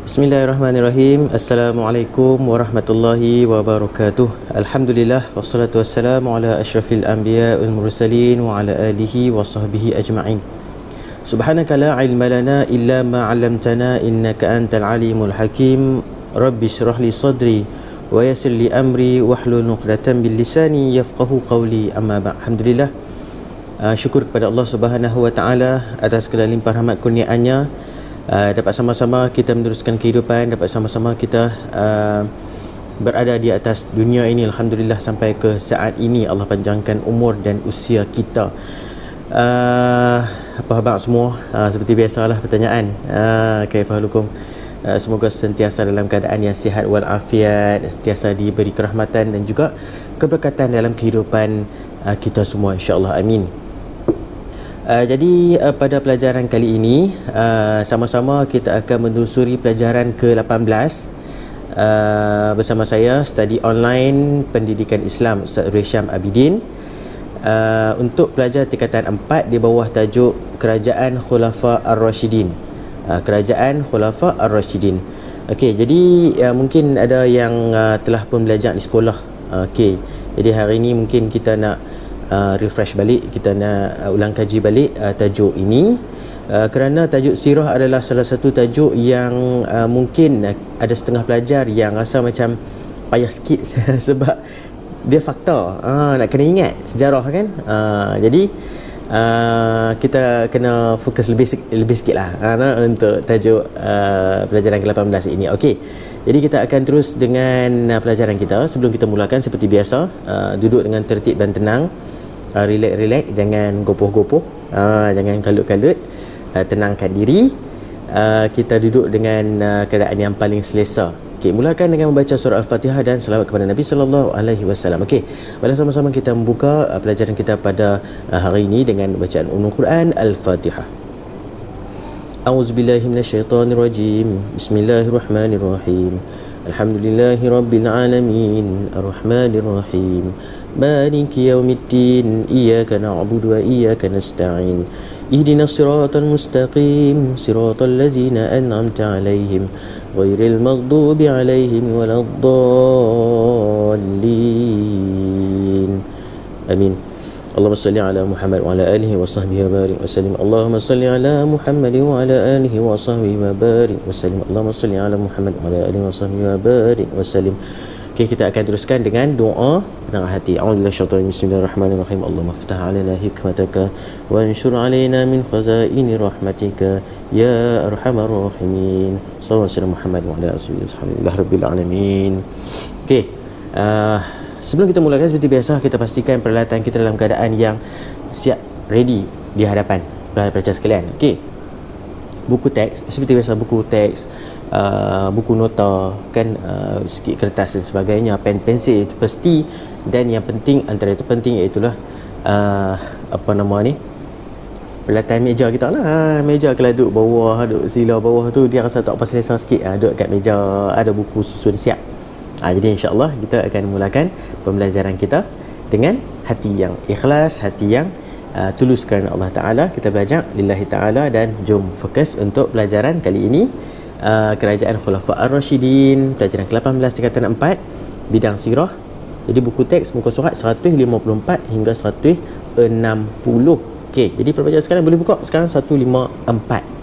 Bismillahirrahmanirrahim. Assalamualaikum warahmatullahi wabarakatuh. Alhamdulillah wassalatu wassalamu ala asyrafil anbiya wal mursalin wa ala alihi wa sahbihi ajma'in. Subhanaka la ilma lana illa ma 'allamtana innaka antal alimul hakim. Rabbi shrah li sadri wa yassir li amri wahlul 'uqdatam bil lisani yafqahu qawli. Amma ba'd. Alhamdulillah, syukur kepada Allah Subhanahu wa taala atas segala limpah rahmat kurniaannya. Dapat sama-sama kita meneruskan kehidupan, dapat sama-sama kita berada di atas dunia ini, alhamdulillah, sampai ke saat ini. Allah panjangkan umur dan usia kita. Apa khabar semua? Seperti biasalah pertanyaan, kaifahalukum? Semoga sentiasa dalam keadaan yang sihat walafiat, sentiasa diberi kerahmatan dan juga keberkatan dalam kehidupan kita semua, insya-Allah, amin. Jadi pada pelajaran kali ini sama-sama kita akan menelusuri pelajaran ke-18 bersama saya, Study Online Pendidikan Islam Ustaz Risham Abidin, untuk pelajar tingkatan 4 di bawah tajuk Kerajaan Khulafa Ar-Rashidin. Kerajaan Khulafa Ar-Rashidin. Okey, jadi mungkin ada yang telah pun belajar di sekolah. Okey, jadi hari ini mungkin kita nak refresh balik, kita nak ulang kaji balik tajuk ini, kerana tajuk sirah adalah salah satu tajuk yang mungkin ada setengah pelajar yang rasa macam payah sikit sebab dia fakta, nak kena ingat sejarah kan. Jadi kita kena fokus lebih sikit lah untuk tajuk pelajaran ke-18 ini. Okey, jadi kita akan terus dengan pelajaran kita. Sebelum kita mulakan, seperti biasa, duduk dengan tertib dan tenang. Relax, jangan gopoh-gopoh, jangan kalut-kalut, tenangkan diri. Kita duduk dengan keadaan yang paling selesa. Okey, mulakan dengan membaca surah Al-Fatihah dan selawat kepada Nabi sallallahu alaihi wasallam. Okey, mari sama-sama kita membuka pelajaran kita pada hari ini dengan bacaan Ummul Quran Al-Fatihah. A'udzubillahi minasyaitonirrajim. Bismillahirrahmanirrahim. Alhamdulillahirabbil alamin, arrahmanirrahim, maliki yaumiddin, iyyaka na'budu wa iyyaka nasta'in, ihdinas siratal mustaqim, siratal ladzina an'amta 'alaihim ghairil maghdubi 'alaihim waladdallin. Amin. Allahumma salli ala Muhammad wa ala alihi wa sahbihi wa barik wa sallim. Allahumma salli ala Muhammad wa ala alihi wa sahbihi wa barik wa sallim. Allahumma salli ala Muhammad wa ala alihi wa sahbihi wa barik wa sallim. Okey, kita akan teruskan dengan doa dengan hati. A'udzubillahi minasyaitonir rajim. Bismillahirrahmanirrahim. Allahumma iftah 'alaina hikmataka wa anshur 'alaina min khazaini rahmatika ya arhamar rahimin. Sallallahu alaihi Muhammad wa ala alihi rabbil alamin. Okey, sebelum kita mulakan, seperti biasa, kita pastikan peralatan kita dalam keadaan yang siap, ready di hadapan pelajar sekalian. Okey, buku teks seperti biasa, buku teks, buku nota kan, sikit kertas dan sebagainya, pen, pensel itu pasti. Dan yang penting, antara itu penting, iaitulah apa nama ni, peralatan meja kita lah. Meja kalau duduk bawah, duduk sila bawah tu, dia rasa tak apa selesa sikit, duduk kat meja ada buku susun siap. Jadi insya-Allah kita akan mulakan pembelajaran kita dengan hati yang ikhlas, hati yang tulus kerana Allah Ta'ala. Kita belajar lillahi ta'ala, dan jom fokus untuk pelajaran kali ini, Kerajaan Khulafa Ar-Rashidin, pelajaran ke-18 tingkatan 4, bidang sirah. Jadi buku teks muka surat 154 hingga 160. Okey, jadi pelajar sekarang boleh buka sekarang 154.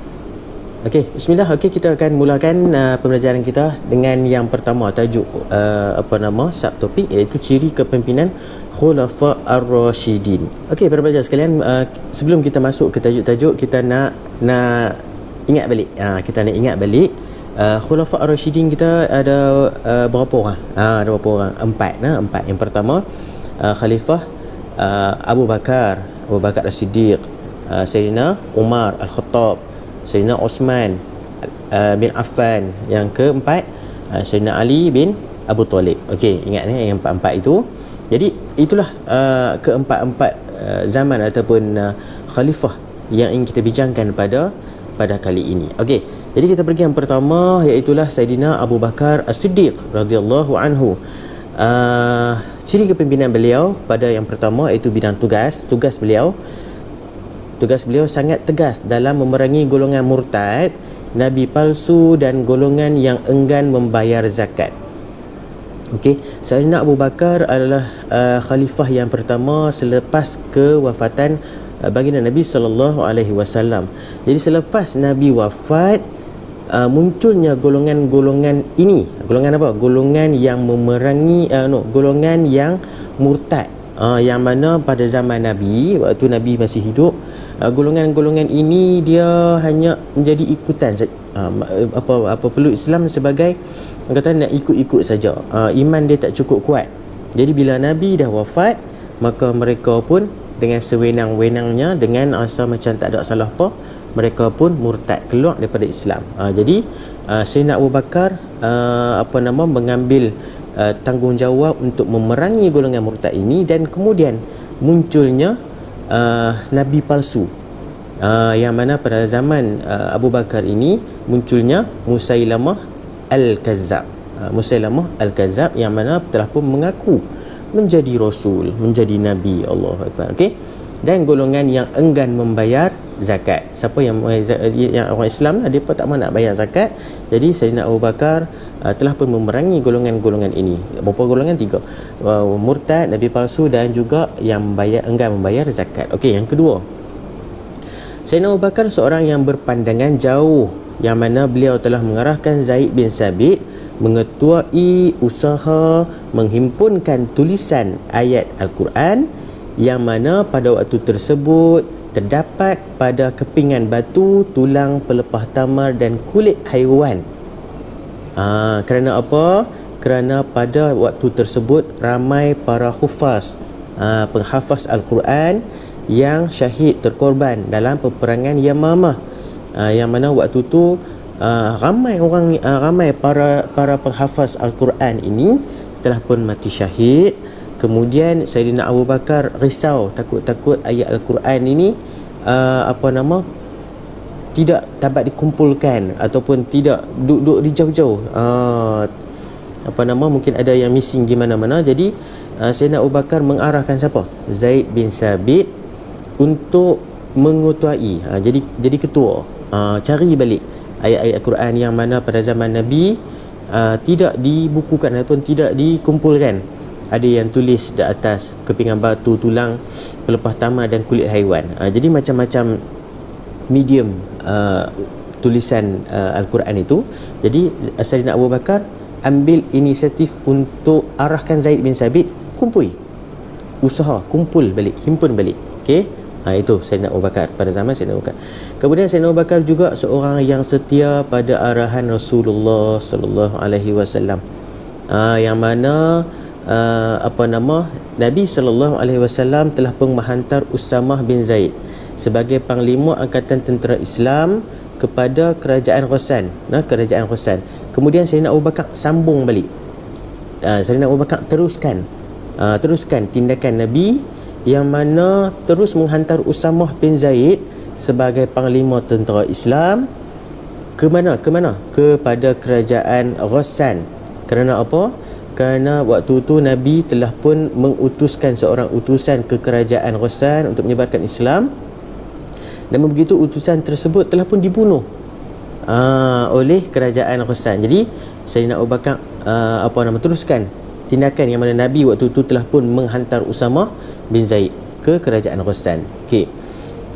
Okey, bismillah. Okey, kita akan mulakan pembelajaran kita dengan yang pertama, tajuk subtopik, iaitu ciri kepimpinan Khulafa Ar-Rashidin. Okey, para pelajar sekalian, sebelum kita masuk ke tajuk-tajuk, kita nak ingat balik. Kita nak ingat balik Khulafa Ar-Rashidin kita ada berapa orang? Ada berapa orang? 4. Yang pertama, Khalifah Abu Bakar As-Siddiq, Sayyidina Umar Al-Khattab, Sayyidina Osman bin Affan. Yang keempat, Sayyidina Ali bin Abu Talib. Okey, ingat yang empat-empat itu. Jadi itulah keempat-empat zaman ataupun khalifah yang ingin kita bincangkan pada kali ini. Okey, jadi kita pergi yang pertama, iaitulah Sayyidina Abu Bakar As-Siddiq radhiyallahu anhu. Ciri kepimpinan beliau pada yang pertama iaitu bidang tugas beliau sangat tegas dalam memerangi golongan murtad nabi palsu dan golongan yang enggan membayar zakat. Okey, Sayyidina Abu Bakar adalah khalifah yang pertama selepas kewafatan baginda Nabi sallallahu alaihi wasallam. Jadi selepas Nabi wafat, munculnya golongan-golongan ini. Golongan apa? Golongan yang memerangi golongan yang murtad. Yang mana pada zaman Nabi, waktu Nabi masih hidup, golongan-golongan ini dia hanya menjadi ikutan apa peluk Islam sebagai kata nak ikut-ikut saja. Iman dia tak cukup kuat. Jadi bila Nabi dah wafat, maka mereka pun dengan sewenang-wenangnya, dengan asa macam tak ada salah apa, mereka pun murtad, keluar daripada Islam. Jadi Sayyidina Abu Bakar mengambil tanggungjawab untuk memerangi golongan murtad ini, dan kemudian munculnya nabi palsu, yang mana pada zaman Abu Bakar ini munculnya Musailamah Al-Kazzab. Musailamah Al-Kazzab yang mana telah pun mengaku menjadi rasul, menjadi nabi. Allahu Akbar. Okey. Dan golongan yang enggan membayar zakat. Siapa yang orang Islam lah, dia pun tak mahu nak bayar zakat. Jadi Sayyidina Abu Bakar telah pun memerangi golongan-golongan ini. Berapa golongan? 3. Murtad, nabi palsu, dan juga yang enggan membayar zakat. Okey, yang kedua, Sayyidina Abu Bakar seorang yang berpandangan jauh, yang mana beliau telah mengarahkan Zaid bin Sabit mengetuai usaha menghimpunkan tulisan ayat Al-Quran, yang mana pada waktu tersebut terdapat pada kepingan batu, tulang pelepah tamar dan kulit haiwan. Kerana apa? Kerana pada waktu tersebut ramai para hufaz, penghafaz Al-Quran yang syahid, terkorban dalam peperangan Yamamah, yang mana waktu tu ramai para penghafaz Al-Quran ini telah pun mati syahid. Kemudian Sayyidina Abu Bakar risau, takut ayat Al-Quran ini tidak dapat dikumpulkan ataupun tidak duduk di jauh-jauh, mungkin ada yang missing di mana-mana. Jadi Sayyidina Abu Bakar mengarahkan siapa? Zaid bin Sabit untuk mengetuai, jadi ketua, cari balik ayat-ayat Al-Quran yang mana pada zaman Nabi tidak dibukukan ataupun tidak dikumpulkan. Ada yang tulis di atas kepingan batu, tulang pelepah tamar dan kulit haiwan. Jadi macam-macam medium tulisan Al-Quran itu. Jadi Sayyidina Abu Bakar ambil inisiatif untuk arahkan Zaid bin Sabit kumpul balik, himpun balik. Okey, itu Sayyidina Abu Bakar pada zaman Sayyidina Abu Bakar. Kemudian Sayyidina Abu Bakar juga seorang yang setia pada arahan Rasulullah sallallahu alaihi wasallam, yang mana Nabi sallallahu alaihi wasallam telah pun menghantar Usamah bin Zaid sebagai panglima angkatan tentera Islam kepada kerajaan Ghassan. Kemudian Sayyidina Abu Bakar sambung balik. Sayyidina Abu Bakar teruskan tindakan Nabi, yang mana terus menghantar Usamah bin Zaid sebagai panglima tentera Islam ke mana? Kepada kerajaan Ghassan. Kerana apa? Kerana waktu tu Nabi telah pun mengutuskan seorang utusan ke kerajaan Ghassan untuk menyebarkan Islam, dan begitu utusan tersebut telah pun dibunuh oleh kerajaan Ghassan. Jadi Sayyidina Abu Bakar teruskan tindakan yang mana Nabi waktu tu telah pun menghantar Usamah bin Zaid ke kerajaan Ghassan. Okey.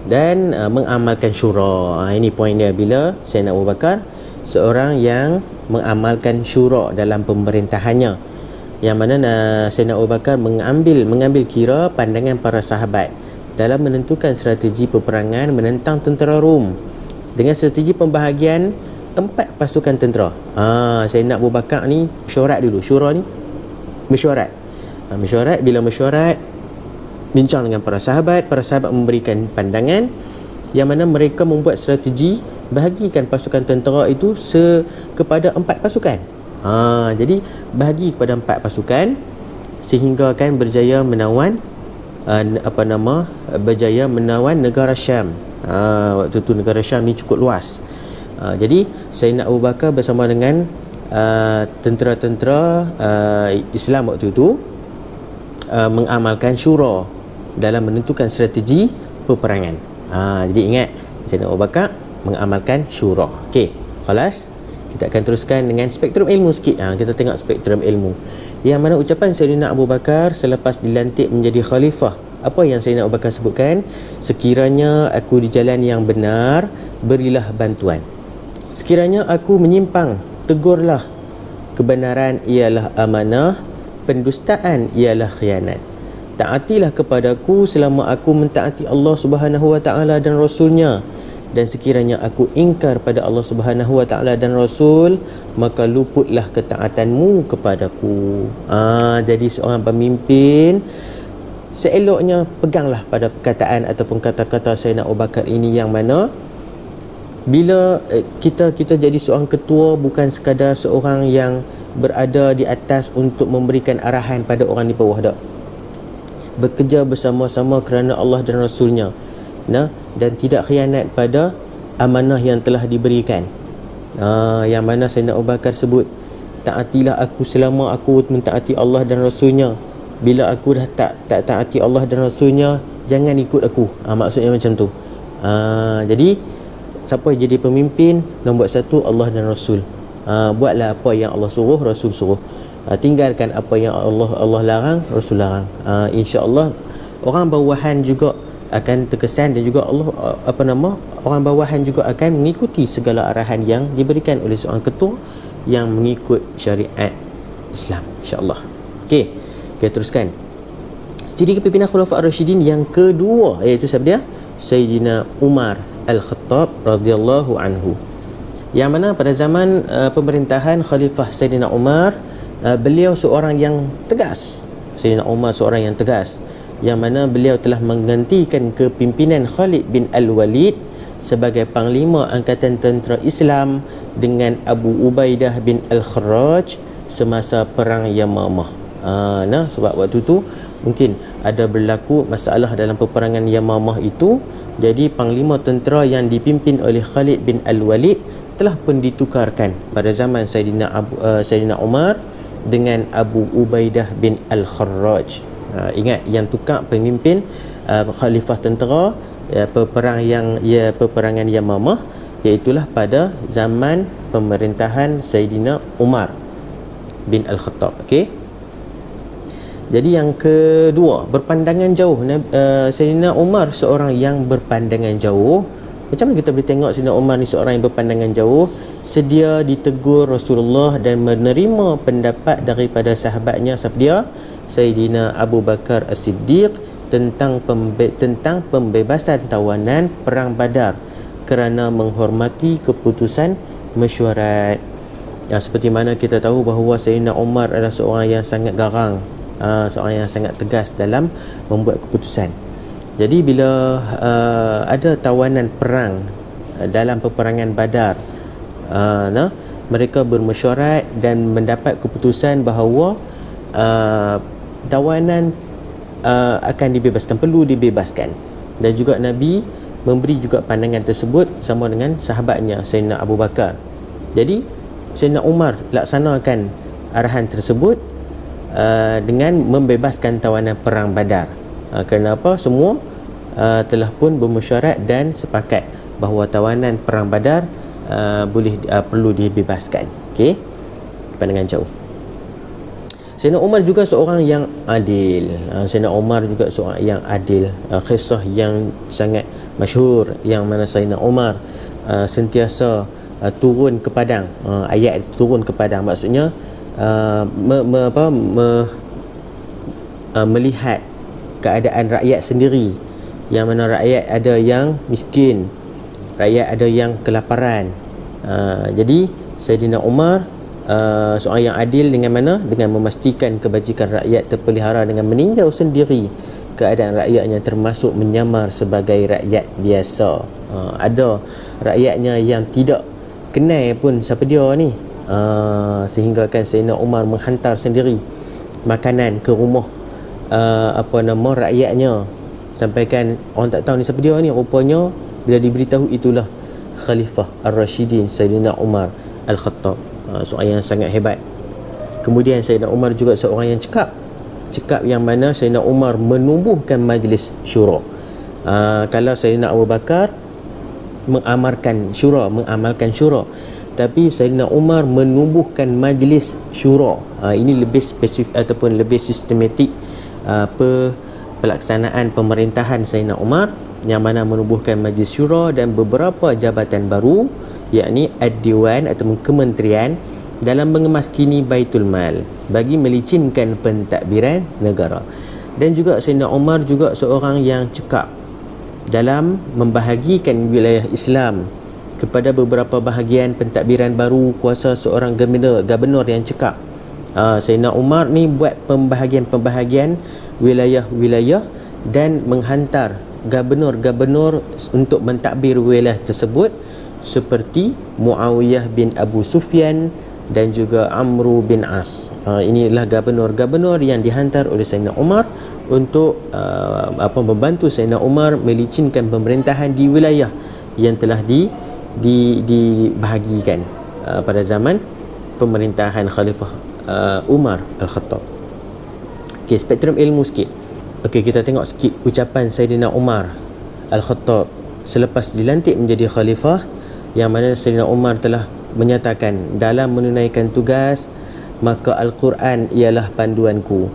Dan mengamalkan syura. Ini poin dia, bila Sayyidina Abu Bakar seorang yang mengamalkan syura dalam pemerintahannya, yang mana Sayyidina Abu Bakar mengambil kira pandangan para sahabat dalam menentukan strategi peperangan menentang tentera Rom dengan strategi pembahagian 4 pasukan tentera. Sayyidina Abu Bakar ni mesyuarat dulu. Syura ni mesyuarat. Bila mesyuarat, bincang dengan para sahabat memberikan pandangan, yang mana mereka membuat strategi bahagikan pasukan tentera itu kepada 4 pasukan. Jadi bahagi kepada 4 pasukan sehingga kan berjaya menawan negara Syam. Waktu tu negara Syam ni cukup luas. Jadi Sayyidina Abu Bakar bersama dengan tentera-tentera Islam waktu itu mengamalkan syura dalam menentukan strategi peperangan. Jadi ingat, Sayyidina Abu Bakar mengamalkan syura. Okey. Khalas, kita akan teruskan dengan spektrum ilmu sikit. Kita tengok spektrum ilmu. Yang mana ucapan Sayyidina Abu Bakar selepas dilantik menjadi khalifah. Apa yang Sayyidina Abu Bakar sebutkan? Sekiranya aku di jalan yang benar, berilah bantuan. Sekiranya aku menyimpang, tegurlah. Kebenaran ialah amanah, pendustaan ialah khianat. Taatilah kepadaku selama aku mentaati Allah Subhanahu wa taala dan Rasulnya. Dan sekiranya aku ingkar pada Allah Subhanahu wa taala dan Rasul, maka luputlah ketaatanmu kepadaku. Jadi seorang pemimpin seeloknya peganglah pada perkataan ataupun kata-kata Sayyidina Abu Bakar ini, yang mana bila kita jadi seorang ketua, bukan sekadar seorang yang berada di atas untuk memberikan arahan pada orang di bawah dak. Bekerja bersama-sama kerana Allah dan Rasulnya, dan tidak khianat pada amanah yang telah diberikan. Yang mana Sayyidina Abu Bakar sebut, taatilah aku selama aku mentaati Allah dan Rasulnya. Bila aku dah tak taati Allah dan Rasulnya, jangan ikut aku. Maksudnya macam tu. Jadi siapa yang jadi pemimpin, nombor satu Allah dan Rasul. Buatlah apa yang Allah suruh, Rasul suruh. Tinggalkan apa yang Allah larang, Rasul larang. InsyaAllah orang bawahan juga akan terkesan, dan juga orang bawahan juga akan mengikuti segala arahan yang diberikan oleh seorang ketua yang mengikut syariat Islam, insyaAllah. Okey, kita teruskan. Ciri kepimpinan Khulafa' Ar-Rasyidin yang kedua, iaitu siapa dia? Sayyidina Umar Al-Khattab radhiyallahu anhu. Yang mana pada zaman pemerintahan Khalifah Sayyidina Umar, beliau seorang yang tegas. Sayyidina Umar seorang yang tegas, yang mana beliau telah menggantikan kepimpinan Khalid bin Al-Walid sebagai panglima angkatan tentera Islam dengan Abu Ubaidah bin Al-Kharraj semasa perang Yamamah. Sebab waktu tu mungkin ada berlaku masalah dalam peperangan Yamamah itu. Jadi panglima tentera yang dipimpin oleh Khalid bin Al-Walid telah pun ditukarkan pada zaman Sayyidina Umar dengan Abu Ubaidah bin Al-Kharraj. Ingat, yang tukar pemimpin khalifah tentera peperangan Yamamah, iaitulah pada zaman pemerintahan Sayyidina Umar bin Al-Khattab. Okey. Jadi yang kedua, berpandangan jauh. Sayyidina Umar seorang yang berpandangan jauh. Macam mana kita boleh tengok Sayyidina Umar ni seorang yang berpandangan jauh? Sedia ditegur Rasulullah dan menerima pendapat daripada sahabatnya, siapa dia? Sayyidina Abu Bakar As-Siddiq, tentang pembebasan tawanan perang Badar kerana menghormati keputusan mesyuarat. Seperti mana kita tahu bahawa Sayyidina Umar adalah seorang yang sangat garang, seorang yang sangat tegas dalam membuat keputusan. Jadi bila ada tawanan perang dalam peperangan Badar, mereka bermesyuarat dan mendapat keputusan bahawa tawanan akan dibebaskan, perlu dibebaskan. Dan juga Nabi memberi juga pandangan tersebut sama dengan sahabatnya Sayyidina Abu Bakar. Jadi Sayyidina Umar laksanakan arahan tersebut dengan membebaskan tawanan perang Badar. Kerana apa? Semua telah pun bermesyuarat dan sepakat bahawa tawanan perang Badar perlu dibebaskan. Okey, pandangan jauh. Sayyidina Umar juga seorang yang adil. Sayyidina Umar juga seorang yang adil. Kisah yang sangat masyhur yang mana Sayyidina Umar sentiasa turun ke padang. Ayat turun ke padang maksudnya melihat keadaan rakyat sendiri, yang mana rakyat ada yang miskin, rakyat ada yang kelaparan. Jadi Sayyidina Umar seorang yang adil dengan mana? Dengan memastikan kebajikan rakyat terpelihara dengan meninjau sendiri keadaan rakyatnya, termasuk menyamar sebagai rakyat biasa. Ada rakyatnya yang tidak kenal pun siapa dia ni, sehingga kan Sayyidina Umar menghantar sendiri makanan ke rumah rakyatnya, sampaikan orang tak tahu ni siapa dia ni. Rupanya bila diberitahu, itulah Khalifah Ar-Rasyidin Sayyidina Umar Al-Khattab, seorang yang sangat hebat. Kemudian Sayyidina Umar juga seorang yang cekap, yang mana Sayyidina Umar menumbuhkan majlis syura. Kalau Sayyidina Abu Bakar mengamalkan syura, tapi Sayyidina Umar menubuhkan majlis syura. Ini lebih spesifik ataupun lebih sistematik pelaksanaan pemerintahan Sayyidina Umar, yang mana menubuhkan majlis syura dan beberapa jabatan baru, yakni ad-diwan ataupun kementerian, dalam mengemaskini Baitul Mal bagi melicinkan pentadbiran negara. Dan juga Sayyidina Umar juga seorang yang cekap dalam membahagikan wilayah Islam kepada beberapa bahagian pentadbiran baru kuasa seorang gubernur yang cekap. Sayyidina Umar ni buat pembahagian wilayah-wilayah dan menghantar gubernur-gubernur untuk mentadbir wilayah tersebut, seperti Muawiyah bin Abu Sufyan dan juga Amru bin As. Inilah gubernur-gubernur yang dihantar oleh Sayyidina Umar untuk membantu Sayyidina Umar melicinkan pemerintahan di wilayah yang telah dibahagikan pada zaman pemerintahan Khalifah Umar Al-Khattab. Okey, spektrum ilmu sikit. Okey, kita tengok sikit ucapan Sayyidina Umar Al-Khattab selepas dilantik menjadi khalifah, yang mana Sayyidina Umar telah menyatakan, dalam menunaikan tugas maka Al-Quran ialah panduanku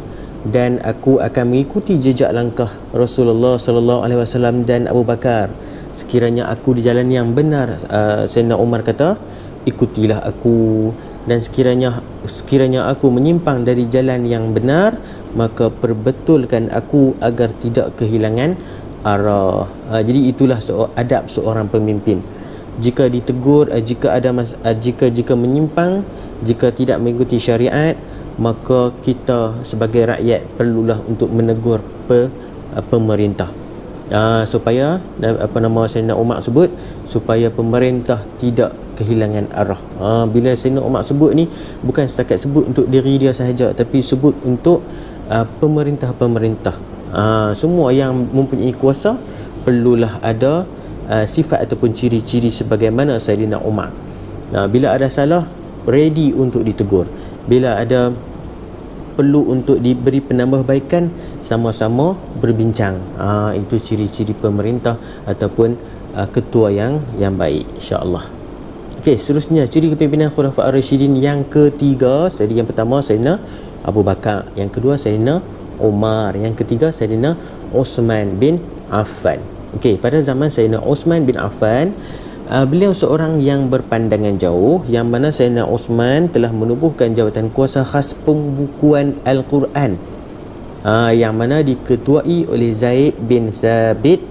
dan aku akan mengikuti jejak langkah Rasulullah sallallahu alaihi wasallam dan Abu Bakar. Sekiranya aku di jalan yang benar, Sayyidina Umar kata, ikutilah aku, dan sekiranya aku menyimpang dari jalan yang benar, maka perbetulkan aku agar tidak kehilangan arah. Jadi itulah adab seorang pemimpin. Jika ditegur, jika menyimpang, jika tidak mengikuti syariat, maka kita sebagai rakyat perlulah untuk menegur pemerintah, supaya Sayyidina Umar sebut, supaya pemerintah tidak kehilangan arah. Bila Sayyidina Umar sebut ni, bukan setakat sebut untuk diri dia sahaja, tapi sebut untuk pemerintah-pemerintah. Semua yang mempunyai kuasa perlulah ada sifat ataupun ciri-ciri sebagaimana Sayyidina Umar. Bila ada salah, ready untuk ditegur. Bila ada perlu untuk diberi penambahbaikan, sama-sama berbincang. Itu ciri-ciri pemerintah ataupun ketua yang baik, insya-Allah. Okey, seterusnya ciri kepimpinan Khulafa' Ar-Rasyidin yang ketiga. Jadi yang pertama Sayyidina Abu Bakar, yang kedua Sayyidina Umar, yang ketiga Sayyidina Uthman bin Affan. Okey, pada zaman Sayyidina Uthman bin Affan, beliau seorang yang berpandangan jauh, yang mana Sayyidina Uthman telah menubuhkan jawatan kuasa khas pembukuan Al-Quran, yang mana diketuai oleh Zaid bin Sabit,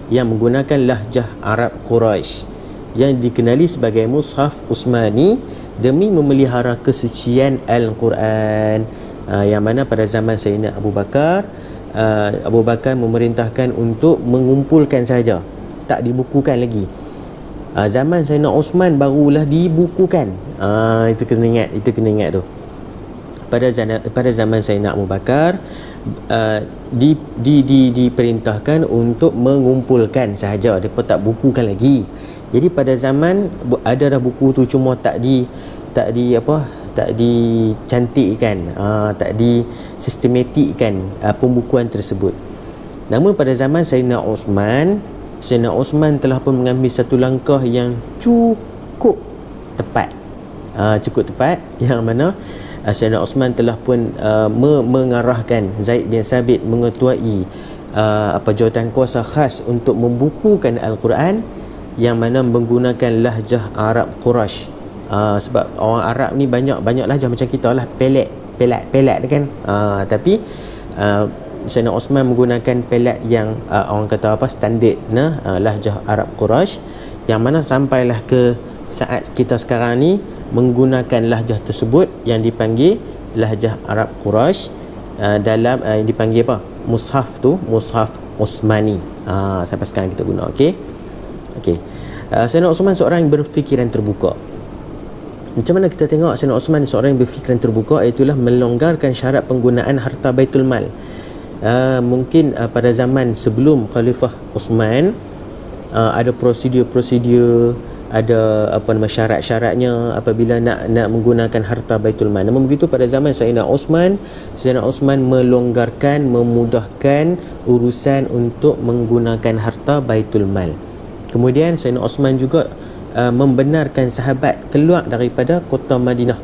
yang menggunakan lahjah Arab Quraisy, yang dikenali sebagai Mushaf Utsmani, demi memelihara kesucian Al-Quran. Yang mana pada zaman Sayyidina Abu Bakar, memerintahkan untuk mengumpulkan saja, tak dibukukan lagi. Zaman Sayyidina Uthman barulah dibukukan. Itu kena ingat tu. Pada zaman Sayyidina Abu Bakar, diperintahkan untuk mengumpulkan sahaja, mereka tak bukukan lagi. Jadi pada zaman ada dah buku tu, cuma tak dicantikkan, tak disistematikkan pembukuan tersebut. Namun pada zaman Sayyidina Uthman telah pun mengambil satu langkah yang cukup tepat, yang mana Sayyidina Uthman telah pun mengarahkan Zaid bin Sabit mengetuai jawatan kuasa khas untuk membukukan Al-Quran, yang mana menggunakan lahjah Arab Quraisy. Sebab orang Arab ni banyak lahjah macam kita lah, pelat kan. Tapi Sayyidina Uthman menggunakan pelat yang orang kata standard, lahjah Arab Quraisy, yang mana sampailah ke saat kita sekarang ni menggunakan lahjah tersebut yang dipanggil lahjah Arab Quraisy, dalam dipanggil mushaf tu, Mushaf Utsmani. Sampai sekarang kita guna. Okey. Sayyidina Uthman seorang yang berfikiran terbuka. Macam mana kita tengok Sayyidina Uthman seorang yang berfikiran terbuka, itulah melonggarkan syarat penggunaan harta Baitul Mal. Mungkin pada zaman sebelum Khalifah Uthman ada prosedur, ada syarat-syaratnya apabila nak menggunakan harta Baitul Mal. Namun begitu pada zaman Sayyidina Uthman melonggarkan, memudahkan urusan untuk menggunakan harta Baitul Mal. Kemudian Sayyidina Uthman juga membenarkan sahabat keluar daripada kota Madinah.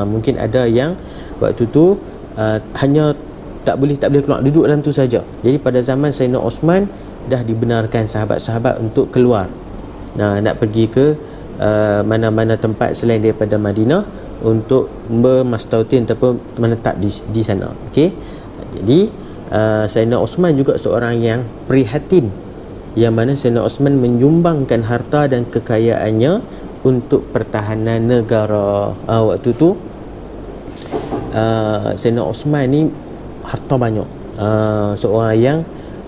Mungkin ada yang waktu tu hanya tak boleh keluar, duduk dalam tu saja. Jadi pada zaman Sayyidina Osman dah dibenarkan sahabat-sahabat untuk keluar, nak pergi ke mana-mana tempat selain daripada Madinah untuk bermastautin ataupun menetap di sana. Okey. Jadi Sayyidina Osman juga seorang yang prihatin, yang mana Sayyidina Osman menyumbangkan harta dan kekayaannya untuk pertahanan negara. Waktu tu Sayyidina Osman ni harta banyak, seorang yang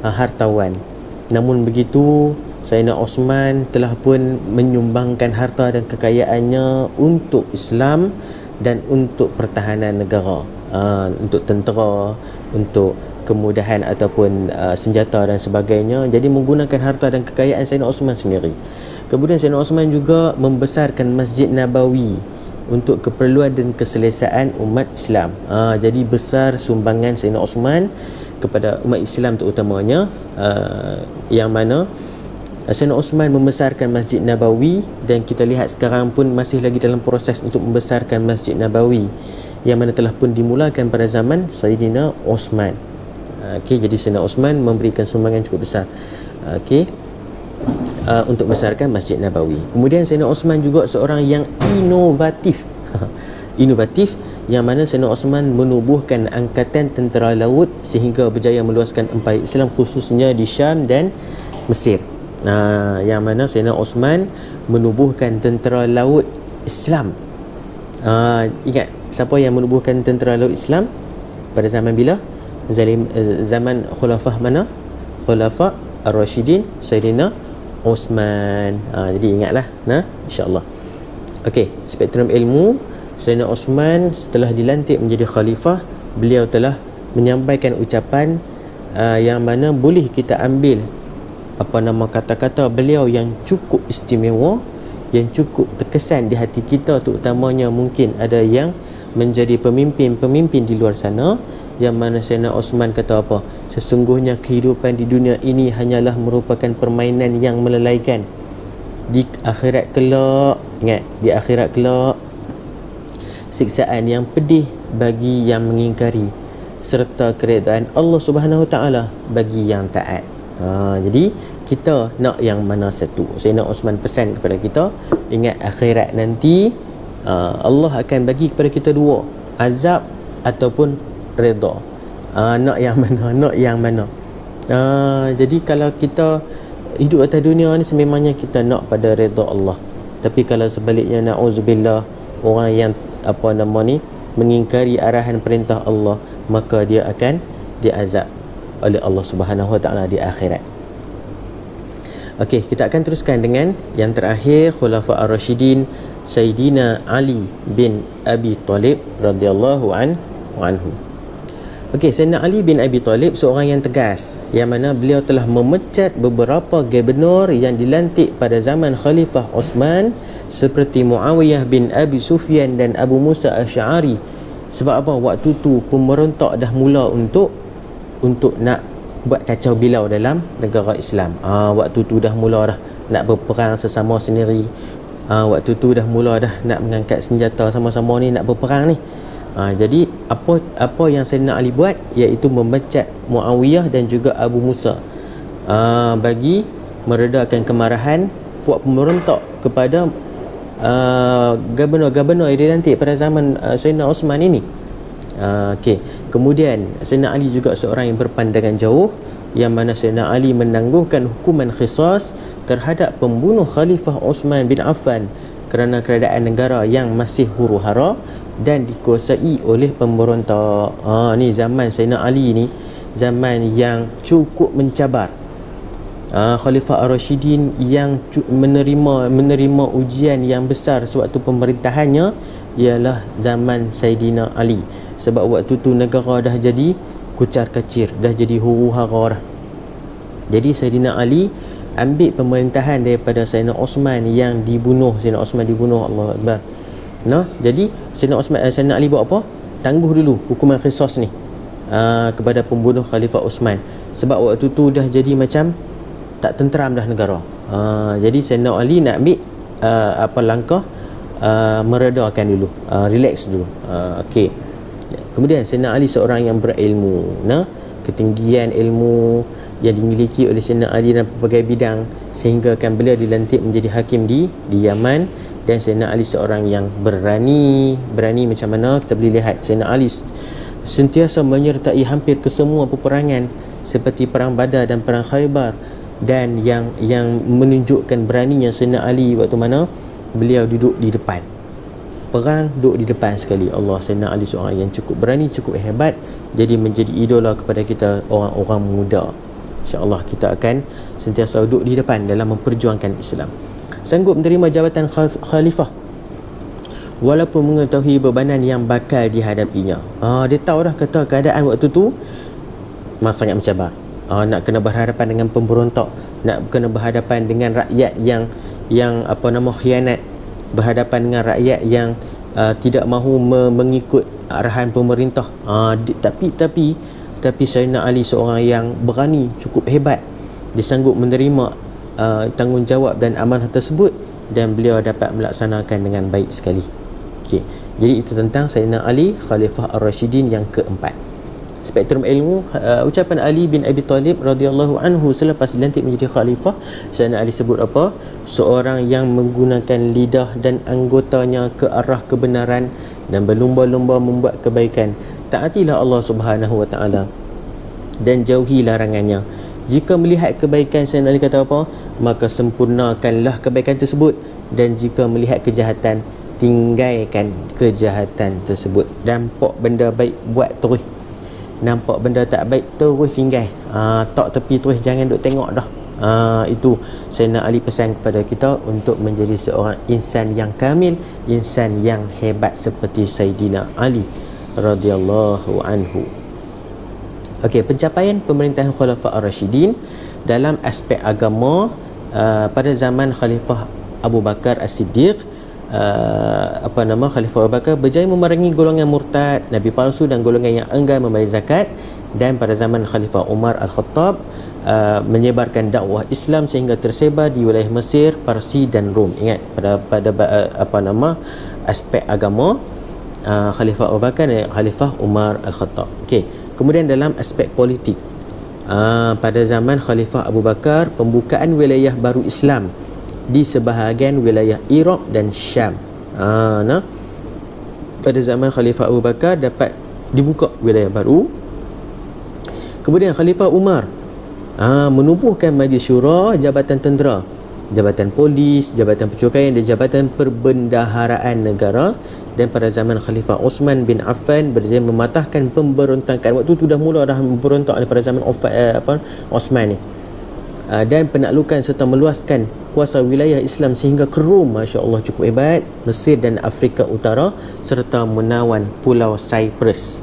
hartawan. Namun begitu, Sayyidina Osman telah pun menyumbangkan harta dan kekayaannya untuk Islam dan untuk pertahanan negara, untuk tentera, untuk kemudahan ataupun senjata dan sebagainya. Jadi menggunakan harta dan kekayaan Sayyidina Osman sendiri. Kemudian Sayyidina Osman juga membesarkan Masjid Nabawi untuk keperluan dan keselesaan umat Islam. Jadi besar sumbangan Sayyidina Osman kepada umat Islam terutamanya, yang mana Sayyidina Osman membesarkan Masjid Nabawi, dan kita lihat sekarang pun masih lagi dalam proses untuk membesarkan Masjid Nabawi, yang mana telah pun dimulakan pada zaman Sayyidina Osman. Jadi Sayyidina Osman memberikan sumbangan cukup besar untuk besarkan Masjid Nabawi. Kemudian Sayyidina Osman juga seorang yang inovatif inovatif, yang mana Sayyidina Osman menubuhkan angkatan tentera laut sehingga berjaya meluaskan empayar Islam khususnya di Syam dan Mesir. Yang mana Sayyidina Osman menubuhkan tentera laut Islam. Ingat, siapa yang menubuhkan tentera laut Islam pada zaman bila? Zaman khulafah mana? Khulafah Ar-Rashidin, Sayyidina Osman. Jadi ingatlah, insya-Allah. Okey, spektrum ilmu Sayyidina Osman setelah dilantik menjadi khalifah, beliau telah menyampaikan ucapan yang mana boleh kita ambil kata-kata beliau yang cukup istimewa, yang cukup terkesan di hati kita, terutamanya mungkin ada yang menjadi pemimpin di luar sana, yang mana Sayyidina Osman kata apa? Sesungguhnya kehidupan di dunia ini hanyalah merupakan permainan yang melelaikan. Di akhirat kelak, ingat, di akhirat kelak siksaan yang pedih bagi yang mengingkari, serta keredaan Allah Subhanahu Wa Taala bagi yang taat. Jadi kita nak yang mana satu? Sayyidina Osman pesan kepada kita, ingat akhirat nanti Allah akan bagi kepada kita dua, azab ataupun redha. Nak yang mana? Nak yang mana? Jadi kalau kita hidup atas dunia ni, sememangnya kita nak pada redha Allah. Tapi kalau sebaliknya, na'udzubillah, orang yang mengingkari arahan perintah Allah, maka dia akan diazab oleh Allah Subhanahu Wa Taala di akhirat. Okey, kita akan teruskan dengan yang terakhir, Khulafa Ar-Rashidin, Sayyidina Ali bin Abi Talib radhiyallahu anhu. Okey, Sayyidina Ali bin Abi Talib seorang yang tegas, yang mana beliau telah memecat beberapa gubernur yang dilantik pada zaman Khalifah Osman seperti Muawiyah bin Abi Sufyan dan Abu Musa Asy'ari. Sebab apa? Waktu tu pemberontak dah mula untuk nak buat kacau bilau dalam negara Islam. Waktu tu dah mula dah nak berperang sesama sendiri. Waktu tu dah mula dah nak mengangkat senjata sama-sama ni, nak berperang ni. Jadi apa yang Sayyidina Ali buat, iaitu memecat Muawiyah dan juga Abu Musa, bagi meredakan kemarahan puak pemberontak kepada gubernur-gubernur yang dilantik pada zaman Sayyidina Osman ini. Okey. Kemudian Sayyidina Ali juga seorang yang berpandangan jauh, yang mana Sayyidina Ali menangguhkan hukuman qisas terhadap pembunuh Khalifah Osman bin Affan kerana keadaan negara yang masih huru-hara dan dikuasai oleh pemberontak. Ni zaman Sayyidina Ali ni zaman yang cukup mencabar. Khalifah Ar-Rashidin yang menerima ujian yang besar sewaktu pemerintahannya ialah zaman Sayyidina Ali. Sebab waktu tu negara dah jadi kucar-kacir, dah jadi huru-hara dah. Jadi Sayyidina Ali ambil pemerintahan daripada Sayyidina Osman yang dibunuh. Sayyidina Osman dibunuh, Allah Akbar. Jadi Sayyidina Ali buat apa? Tangguh dulu hukuman qisas ni kepada pembunuh Khalifah Osman. Sebab waktu tu dah jadi macam tak tenteram dah negara. Jadi Sayyidina Ali nak ambil langkah meredakan dulu, relax dulu. Okey. Kemudian Sayyidina Ali seorang yang berilmu, ketinggian ilmu yang dimiliki oleh Sayyidina Ali dalam pelbagai bidang, sehingga kan beliau dilantik menjadi hakim di Yaman. Dan Sayyidina Ali seorang yang berani macam mana kita boleh lihat. Sayyidina Ali sentiasa menyertai hampir ke semua peperangan seperti perang Badar dan perang Khaybar. Dan yang menunjukkan beraninya Sayyidina Ali waktu mana beliau duduk di depan perang, duduk di depan sekali. Allah, Sayyidina Ali seorang yang cukup berani, cukup hebat, jadi menjadi idola kepada kita orang-orang muda. InsyaAllah kita akan sentiasa duduk di depan dalam memperjuangkan Islam. Sanggup menerima jabatan khalifah walaupun mengetahui bebanan yang bakal dihadapinya. Dia tahu dah kata keadaan waktu tu sangat mencabar. Nak kena berhadapan dengan pemberontak, nak kena berhadapan dengan rakyat yang khianat, berhadapan dengan rakyat yang tidak mahu mengikut arahan pemerintah. Tapi Sayyidina Ali seorang yang berani, cukup hebat. Dia sanggup menerima tanggungjawab dan amanah tersebut, dan beliau dapat melaksanakan dengan baik sekali. Okey. Jadi itu tentang Sayyidina Ali, Khalifah Ar-Rashidin yang keempat. Spektrum ilmu, ucapan Ali bin Abi Talib radhiyallahu anhu selepas dilantik menjadi khalifah, Sayyidina Ali sebut apa? Seorang yang menggunakan lidah dan anggotanya ke arah kebenaran dan berlumba-lumba membuat kebaikan. Taatilah Allah Subhanahu wa taala dan jauhi larangannya. Jika melihat kebaikan, Sayyidina Ali kata apa? Maka sempurnakanlah kebaikan tersebut, dan jika melihat kejahatan, tinggalkan kejahatan tersebut. Nampak benda baik, buat terus. Nampak benda tak baik, terus tinggal. Tak tepi terus, jangan duk tengok dah. Itu Sayyidina Ali pesan kepada kita untuk menjadi seorang insan yang kamil, insan yang hebat seperti Sayyidina Ali radhiyallahu anhu. Okey, pencapaian pemerintahan Khulafa' Ar-Rashidin dalam aspek agama pada zaman Khalifah Abu Bakar As-Siddiq. Khalifah Abu Bakar berjaya memerangi golongan murtad, nabi palsu dan golongan yang enggan membayar zakat. Dan pada zaman Khalifah Umar Al-Khattab menyebarkan dakwah Islam sehingga tersebar di wilayah Mesir, Parsi dan Rom. Ingat pada aspek agama, Khalifah Abu Bakar dan Khalifah Umar Al-Khattab. Okey. Kemudian dalam aspek politik, pada zaman Khalifah Abu Bakar, pembukaan wilayah baru Islam di sebahagian wilayah Iraq dan Syam. Pada zaman Khalifah Abu Bakar dapat dibuka wilayah baru. Kemudian Khalifah Umar menubuhkan Majlis Syura, Jabatan Tentera, Jabatan Polis, Jabatan Pencukaian dan Jabatan Perbendaharaan Negara. Dan pada zaman Khalifah Osman bin Affan berjaya mematahkan pemberontakan. Waktu tu dah mula memberontak pada zaman Osman ni. Dan penaklukan serta meluaskan kuasa wilayah Islam sehingga ke Rom, Masya Allah, cukup hebat, Mesir dan Afrika Utara, serta menawan Pulau Cyprus.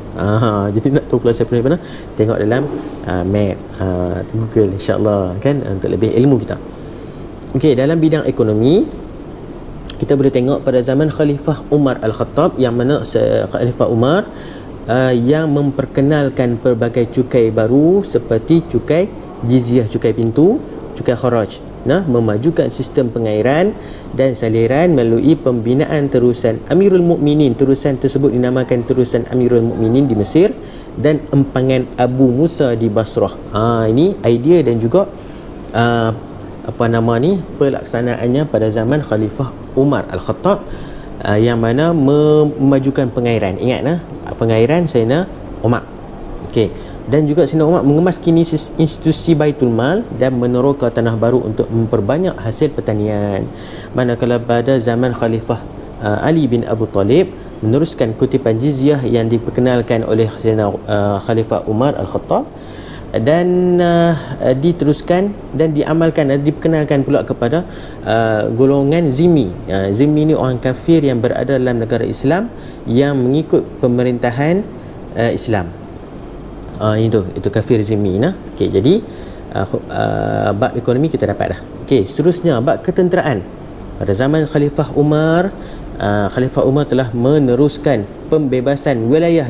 Jadi nak tahu Pulau Cyprus mana? Tengok dalam map Google, insya-Allah, kan, untuk lebih ilmu kita. Okey, dalam bidang ekonomi kita boleh tengok pada zaman Khalifah Umar Al-Khattab, yang mana Khalifah Umar yang memperkenalkan pelbagai cukai baru seperti cukai jizyah, cukai pintu, cukai kharaj, memajukan sistem pengairan dan saliran melalui pembinaan terusan Amirul Mukminin. Terusan tersebut dinamakan Terusan Amirul Mukminin di Mesir dan empangan Abu Musa di Basrah. Ini idea dan juga pelaksanaannya pada zaman Khalifah Umar Al-Khattab, yang mana memajukan pengairan. Ingat pengairan Sayyidina Umar. Okey. Dan juga Sayyidina Umar mengemas kini institusi Baitul Mal dan meneroka tanah baru untuk memperbanyak hasil pertanian. Manakala pada zaman Khalifah Ali bin Abu Talib meneruskan kutipan jizyah yang diperkenalkan oleh Sayyidina Khalifah Umar Al-Khattab, dan diteruskan dan diamalkan dan diperkenalkan pula kepada golongan zimmi. Zimmi ni orang kafir yang berada dalam negara Islam yang mengikut pemerintahan Islam. Itu kafir zimmi. Okey, jadi bab ekonomi kita dapat dah. Okey, seterusnya bab ketenteraan. Pada zaman Khalifah Umar, Khalifah Umar telah meneruskan pembebasan wilayah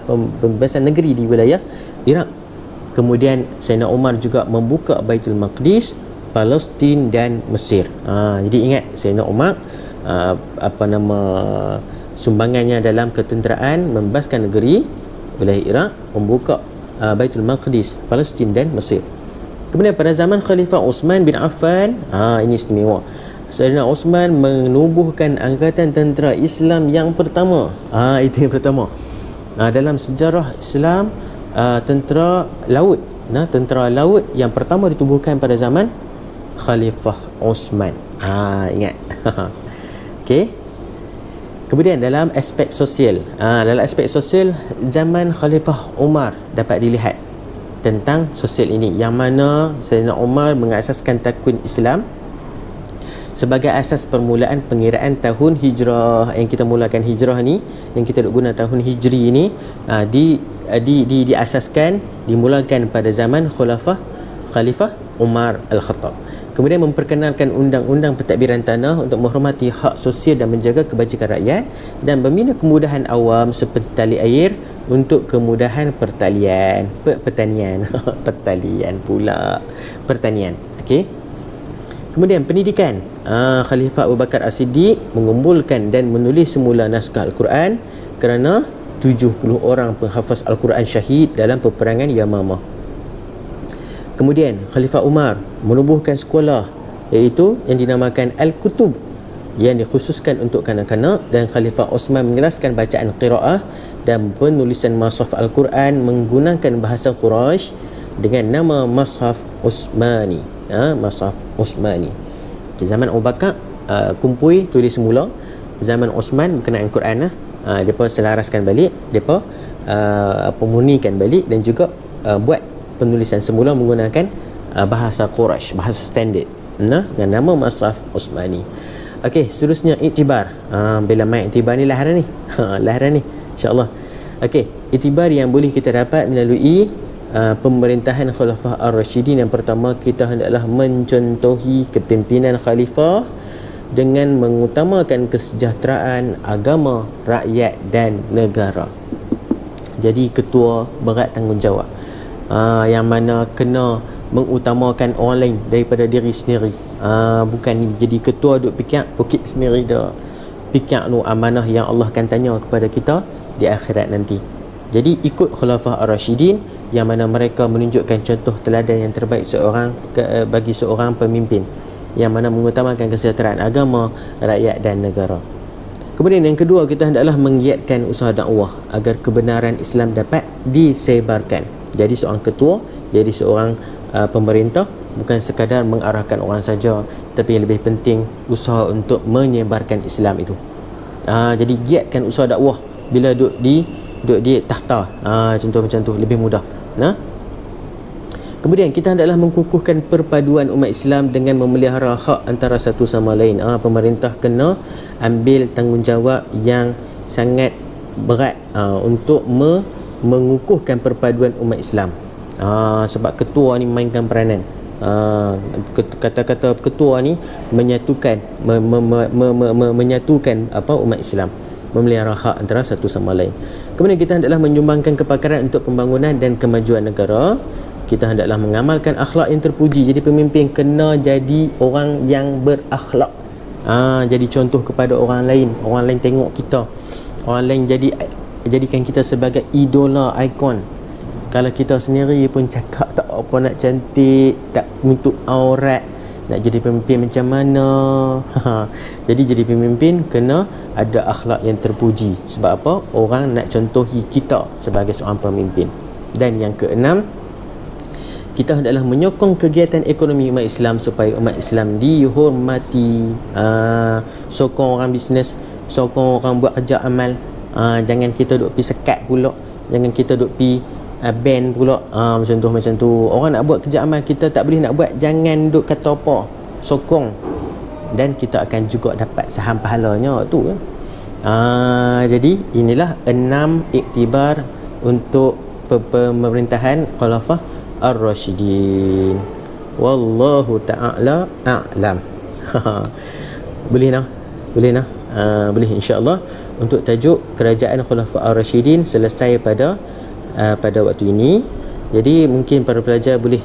pembebasan negeri di wilayah Iraq. Kemudian Sayyidina Umar juga membuka Baitul Maqdis Palestin dan Mesir. Jadi ingat Sayyidina Umar sumbangannya dalam ketenteraan membebaskan negeri wilayah Iraq, membuka Baitul Maqdis, Palestin dan Mesir. Kemudian pada zaman Khalifah Uthman bin Affan, ini istimewa, Sayyidina Uthman menubuhkan angkatan tentera Islam yang pertama. Itu yang pertama dalam sejarah Islam, tentera laut. Tentera laut yang pertama ditubuhkan pada zaman Khalifah Uthman. Ingat. Okey. Kemudian dalam aspek sosial, zaman Khalifah Umar dapat dilihat tentang sosial ini, yang mana Sayyidina Umar mengasaskan takwin Islam sebagai asas permulaan pengiraan tahun hijrah. Yang kita mulakan hijrah ni, yang kita guna tahun hijri ini, diasaskan, dimulakan pada zaman Khalifah Umar Al-Khattab. Kemudian memperkenalkan undang-undang pentadbiran tanah untuk menghormati hak sosial dan menjaga kebajikan rakyat, dan membina kemudahan awam seperti tali air untuk kemudahan pertanian. Okey. Kemudian pendidikan, Khalifah Abu Bakar As-Siddiq mengumpulkan dan menulis semula naskah Al-Quran kerana 70 orang penghafaz Al-Quran syahid dalam peperangan Yamamah. Kemudian Khalifah Umar menubuhkan sekolah, iaitu yang dinamakan Al-Kutub, yang dikhususkan untuk kanak-kanak, dan Khalifah Osman menjelaskan bacaan qiraah dan penulisan mushaf Al-Quran menggunakan bahasa Quraisy dengan nama Mushaf Utsmani. Mushaf Utsmani. Zaman Abu Bakar kumpul tulis semula, zaman Osman berkenaan Quran depa selaraskan balik, depa murnikan balik, dan juga buat penulisan semula menggunakan bahasa Quraisy, bahasa standard, dengan nama Mushaf Utsmani. Okey, seterusnya iktibar. Bila main iktibar ni laharan ni. Laharan ni insya-Allah. Okey, iktibar yang boleh kita dapat melalui pemerintahan Khulafah Ar-Rasyidin. Yang pertama, kita hendaklah mencontohi kepimpinan khalifah dengan mengutamakan kesejahteraan agama, rakyat dan negara. Jadi ketua berat tanggungjawab, yang mana kena mengutamakan orang lain daripada diri sendiri. Bukan jadi ketua duk fikir pokok sendiri dah. Fikir tu amanah yang Allah akan tanya kepada kita di akhirat nanti. Jadi ikut Khulafah Ar-Rasyidin, yang mana mereka menunjukkan contoh teladan yang terbaik bagi seorang pemimpin, yang mana mengutamakan kesejahteraan agama, rakyat dan negara. Kemudian yang kedua, kita hendaklah menggiatkan usaha dakwah agar kebenaran Islam dapat disebarkan. Jadi seorang ketua, jadi seorang pemerintah bukan sekadar mengarahkan orang saja, tapi yang lebih penting usaha untuk menyebarkan Islam itu. Jadi giatkan usaha dakwah bila duduk di takhta. Contoh macam tu lebih mudah. Kemudian kita hendaklah mengukuhkan perpaduan umat Islam dengan memelihara hak antara satu sama lain. Pemerintah kena ambil tanggungjawab yang sangat berat untuk mengukuhkan perpaduan umat Islam. Sebab ketua ni mainkan peranan. Kata-kata ketua ni menyatukan menyatukan umat Islam, memelihara hak antara satu sama lain. Kemudian kita hendaklah menyumbangkan kepakaran untuk pembangunan dan kemajuan negara. Kita hendaklah mengamalkan akhlak yang terpuji. Jadi pemimpin kena jadi orang yang berakhlak. Jadi contoh kepada orang lain. Orang lain tengok kita, orang lain jadikan kita sebagai idola, ikon. Kalau kita sendiri pun cakap tak apa nak cantik, tak untuk aurat, nak jadi pemimpin macam mana? Jadi pemimpin kena ada akhlak yang terpuji. Sebab apa? Orang nak contohi kita sebagai seorang pemimpin. Dan yang keenam, kita hendaklah menyokong kegiatan ekonomi umat Islam supaya umat Islam dihormati. Sokong orang bisnes, sokong orang buat kerja amal. Jangan kita duk pergi sekat pula, jangan kita duk pergi band pula. Macam tu. Orang nak buat kerja amal, kita tak boleh nak buat, jangan duk kata apa, sokong, dan kita akan juga dapat saham pahalanya tu. Jadi inilah 6 iktibar untuk pemerintahan Khulafah Ar-Rasyidin. Wallahu ta'ala a'lam. Boleh boleh insya-Allah. Untuk tajuk kerajaan Khulafah Ar-Rasyidin selesai pada waktu ini. Jadi mungkin para pelajar boleh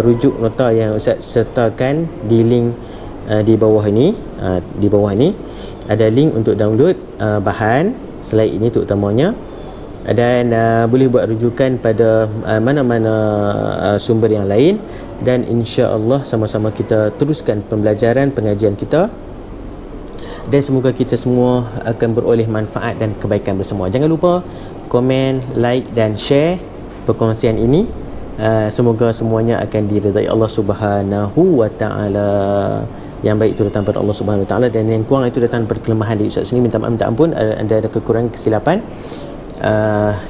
rujuk nota yang Ustaz sertakan di link di bawah ini. Di bawah ini ada link untuk download bahan slide ini terutamanya, dan boleh buat rujukan pada mana-mana sumber yang lain, dan insya-Allah sama-sama kita teruskan pembelajaran pengajian kita, dan semoga kita semua akan beroleh manfaat dan kebaikan bersama. Jangan lupa komen, like dan share perkongsian ini. Semoga semuanya akan diridai Allah Subhanahu wa taala. Yang baik itu datang daripada Allah Subhanahu wa taala, dan yang kurang itu datang daripada kelemahan di Ustaz sini. Minta maaf, minta ampun ada kekurangan, kesilapan.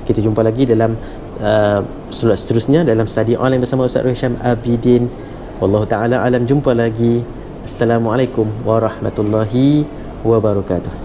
Kita jumpa lagi dalam slot seterusnya dalam study online bersama Ustaz Rohisham Abidin. Wallahu taala alam. Jumpa lagi. Assalamualaikum warahmatullahi wabarakatuh.